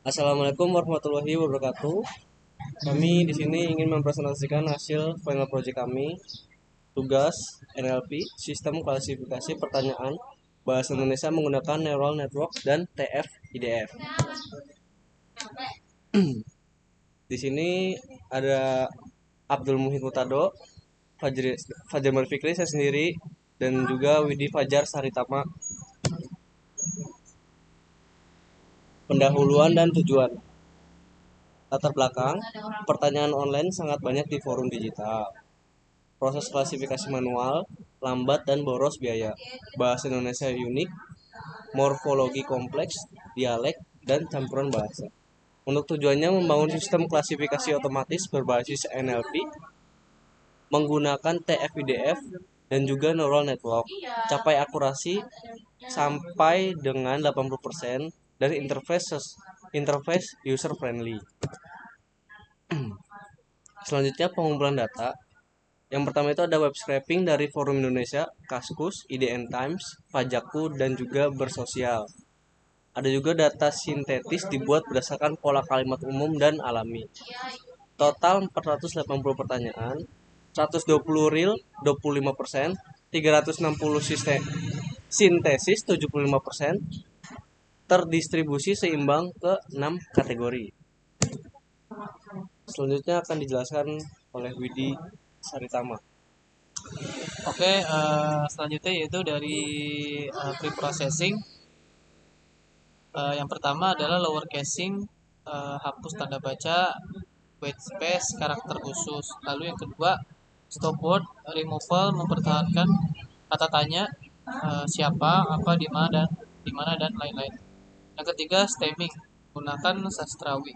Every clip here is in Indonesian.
Assalamualaikum warahmatullahi wabarakatuh. Kami di sini ingin mempresentasikan hasil final project kami, tugas NLP, Sistem Klasifikasi Pertanyaan Bahasa Indonesia menggunakan Neural Network dan TF-IDF. Di sini ada Abdul Muhid Mutado, Fajar Marfikri, saya sendiri, dan juga Widi Fajar Saritama. Pendahuluan dan tujuan. Latar belakang, pertanyaan online sangat banyak di forum digital. Proses klasifikasi manual, lambat dan boros biaya. Bahasa Indonesia unik, morfologi kompleks, dialek, dan campuran bahasa. Untuk tujuannya membangun sistem klasifikasi otomatis berbasis NLP menggunakan TF-IDF dan juga neural network. Capai akurasi sampai dengan 80% dan interface user friendly. Selanjutnya pengumpulan data. Yang pertama itu ada web scraping dari Forum Indonesia, Kaskus, IDN Times, Pajakku, dan juga Bersosial. Ada juga data sintetis dibuat berdasarkan pola kalimat umum dan alami. Total 480 pertanyaan, 120 real, 25%, 360 sintesis, 75%, terdistribusi seimbang ke 6 kategori. Selanjutnya akan dijelaskan oleh Widi Saritama. Oke, selanjutnya yaitu dari pre-processing. Yang pertama adalah lower casing, hapus tanda baca, white space, karakter khusus. Lalu yang kedua, stopword removal, mempertahankan kata tanya, siapa, apa, di mana dan lain-lain. Yang ketiga, stemming, gunakan sastrawi.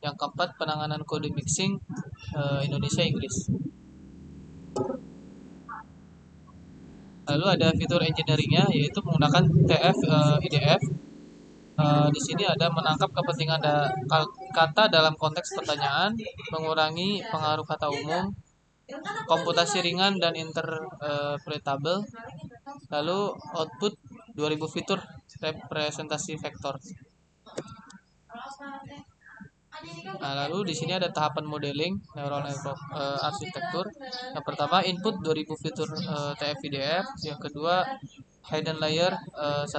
Yang keempat, penanganan kode mixing, Indonesia Inggris. Lalu ada fitur engineeringnya yaitu menggunakan TF IDF. Di sini ada menangkap kepentingan kata dalam konteks pertanyaan, mengurangi pengaruh kata umum, komputasi ringan dan interpretable. Lalu output 2000 fitur representasi vektor. Nah, lalu di sini ada tahapan modeling neural network arsitektur. Yang pertama input 2000 fitur TF-IDF, yang kedua hidden layer 1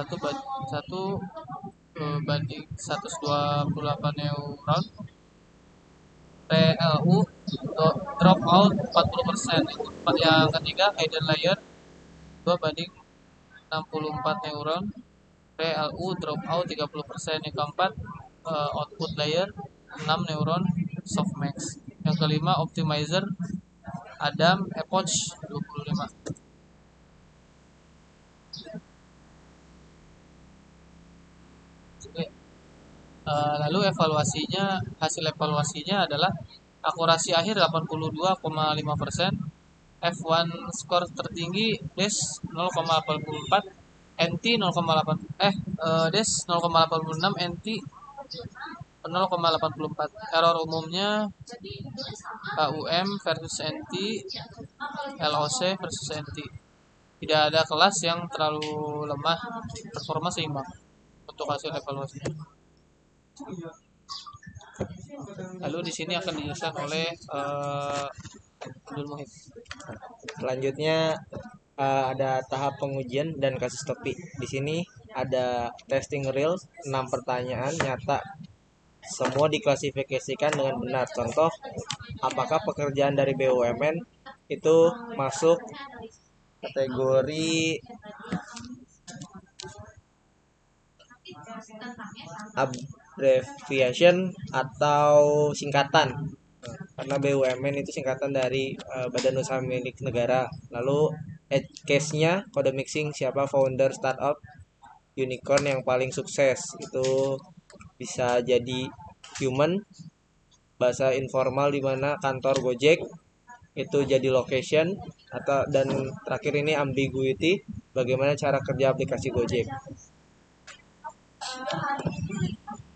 banding 128 neuron, PLU drop out 40%. Yang ketiga hidden layer 2 banding 64 neuron, PLU drop out 30%. Yang keempat output layer 6 neuron softmax. Yang kelima optimizer Adam Epoch 25. Lalu hasil evaluasinya adalah akurasi akhir 82,5%, F1 skor tertinggi DES 0,84, NT 0,8 DES 0,86, NT 0,84. Error umumnya KUM versus NT, LOC versus NT. Tidak ada kelas yang terlalu lemah, performa seimbang untuk hasil evaluasinya. Lalu di sini akan dijelaskan oleh Abdul Muhid. Selanjutnya ada tahap pengujian dan kasus topik. Di sini ada testing real 6 pertanyaan nyata. Semua diklasifikasikan dengan benar. Contoh, apakah pekerjaan dari BUMN itu masuk kategori abbreviation atau singkatan, karena BUMN itu singkatan dari Badan Usaha Milik Negara. Lalu edge case-nya kode mixing, siapa founder startup unicorn yang paling sukses, itu bisa jadi human, bahasa informal di mana kantor Gojek, itu jadi location, dan terakhir ini ambiguity, bagaimana cara kerja aplikasi Gojek.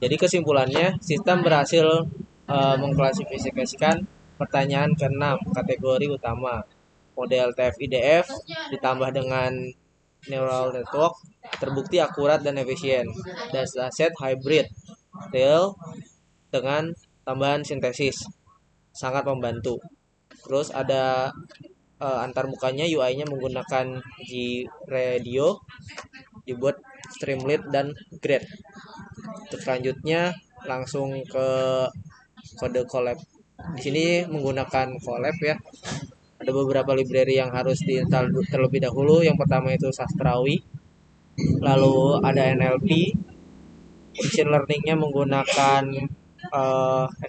Jadi kesimpulannya, sistem berhasil mengklasifikasikan pertanyaan ke-6 kategori utama. Model TF-IDF ditambah dengan neural network terbukti akurat dan efisien. Dataset hybrid, real, dengan tambahan sintesis, sangat membantu. Terus ada antar mukanya UI-nya menggunakan G-Radio, dibuat Streamlit dan Grid. Terus selanjutnya langsung ke kode collab. Di sini menggunakan collab ya. Ada beberapa library yang harus diinstal terlebih dahulu. Yang pertama itu Sastrawi, lalu ada NLP, machine learningnya menggunakan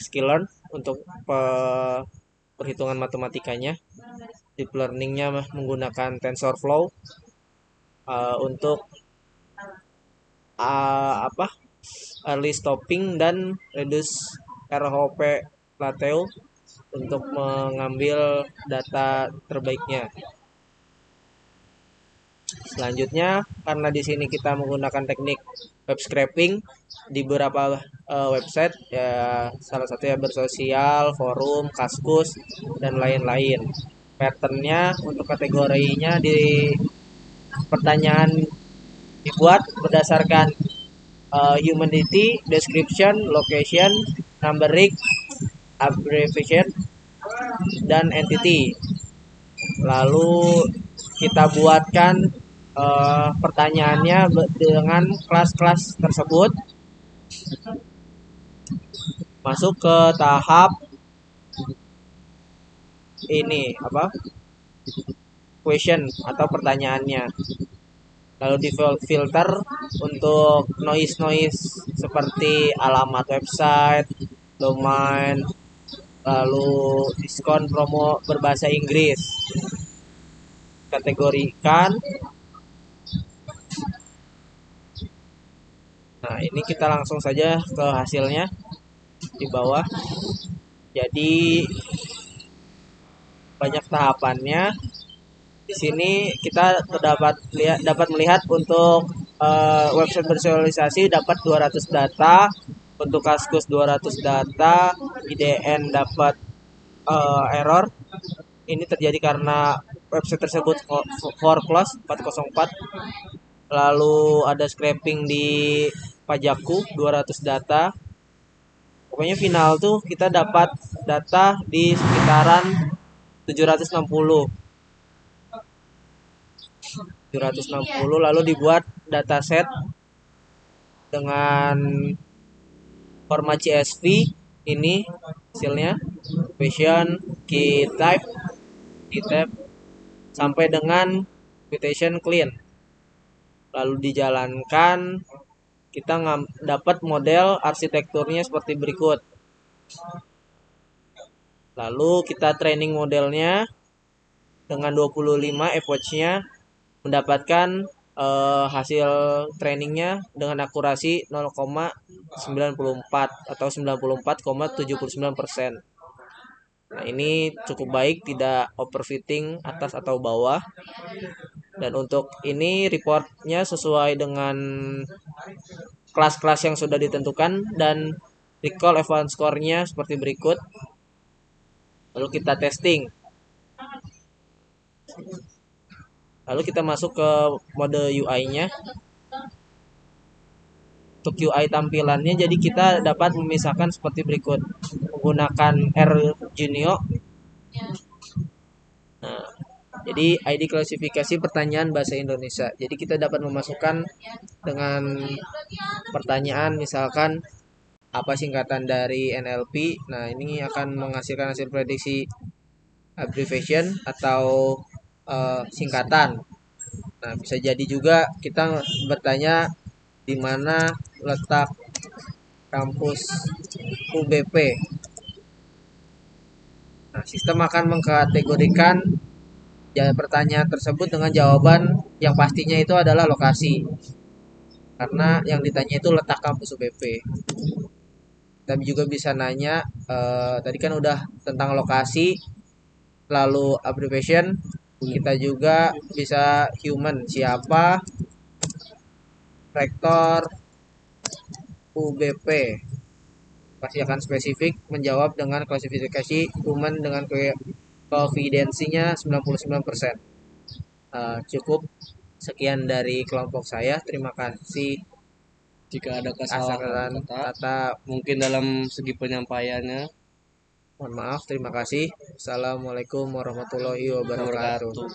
sklearn untuk perhitungan matematikanya, deep learningnya menggunakan TensorFlow untuk early stopping dan reduce RHOP plateau untuk mengambil data terbaiknya. Selanjutnya, karena di sini kita menggunakan teknik web scraping di beberapa website ya, salah satunya bersosial, forum, Kaskus, dan lain-lain. Patternnya untuk kategorinya di pertanyaan dibuat berdasarkan humanity, description, location, numberic, abbreviation, dan entity. Lalu kita buatkan pertanyaannya dengan kelas-kelas tersebut. Masuk ke tahap ini question atau pertanyaannya. Lalu di filter untuk noise seperti alamat website, domain, lalu diskon promo berbahasa Inggris. Kategorikan. Nah, ini kita langsung saja ke hasilnya di bawah. Jadi banyak tahapannya. Di sini kita dapat melihat untuk website visualisasi dapat 200 data, untuk Kaskus 200 data, IDN dapat error. Ini terjadi karena website tersebut for close 404. Lalu ada scraping di Pajakku 200 data. Pokoknya final tuh kita dapat data di sekitaran 760. Lalu dibuat dataset dengan format CSV. Ini hasilnya question, key type sampai dengan quotation clean. Lalu dijalankan, kita dapat model arsitekturnya seperti berikut. Lalu kita training modelnya dengan 25 epoch-nya, mendapatkan hasil trainingnya dengan akurasi 0,94 atau 94,79%. Nah, ini cukup baik, tidak overfitting atas atau bawah. Dan untuk ini reportnya sesuai dengan kelas-kelas yang sudah ditentukan dan recall advance score-nya seperti berikut. Lalu kita testing. Lalu kita masuk ke mode UI-nya. Untuk UI tampilannya, jadi kita dapat memisahkan seperti berikut. Menggunakan RGenio. Nah, jadi ID klasifikasi pertanyaan bahasa Indonesia. Jadi kita dapat memasukkan dengan pertanyaan misalkan apa singkatan dari NLP. Nah, ini akan menghasilkan hasil prediksi abbreviation atau singkatan. Nah, bisa jadi juga kita bertanya di mana letak kampus UBP. Nah, sistem akan mengkategorikan pertanyaan tersebut dengan jawaban yang pastinya itu adalah lokasi. Karena yang ditanya itu letak kampus UBP. Kita juga bisa nanya, tadi kan udah tentang lokasi, lalu abbreviation, kita juga bisa human, siapa, rektor, UBP. Pasti akan spesifik menjawab dengan klasifikasi human dengan koefidensinya 99%. Cukup sekian dari kelompok saya. Terima kasih. Jika ada Kesalahan kesalahan kata, kata, mungkin dalam segi penyampaiannya, mohon maaf. Terima kasih. Assalamualaikum warahmatullahi wabarakatuh. wabarakatuh.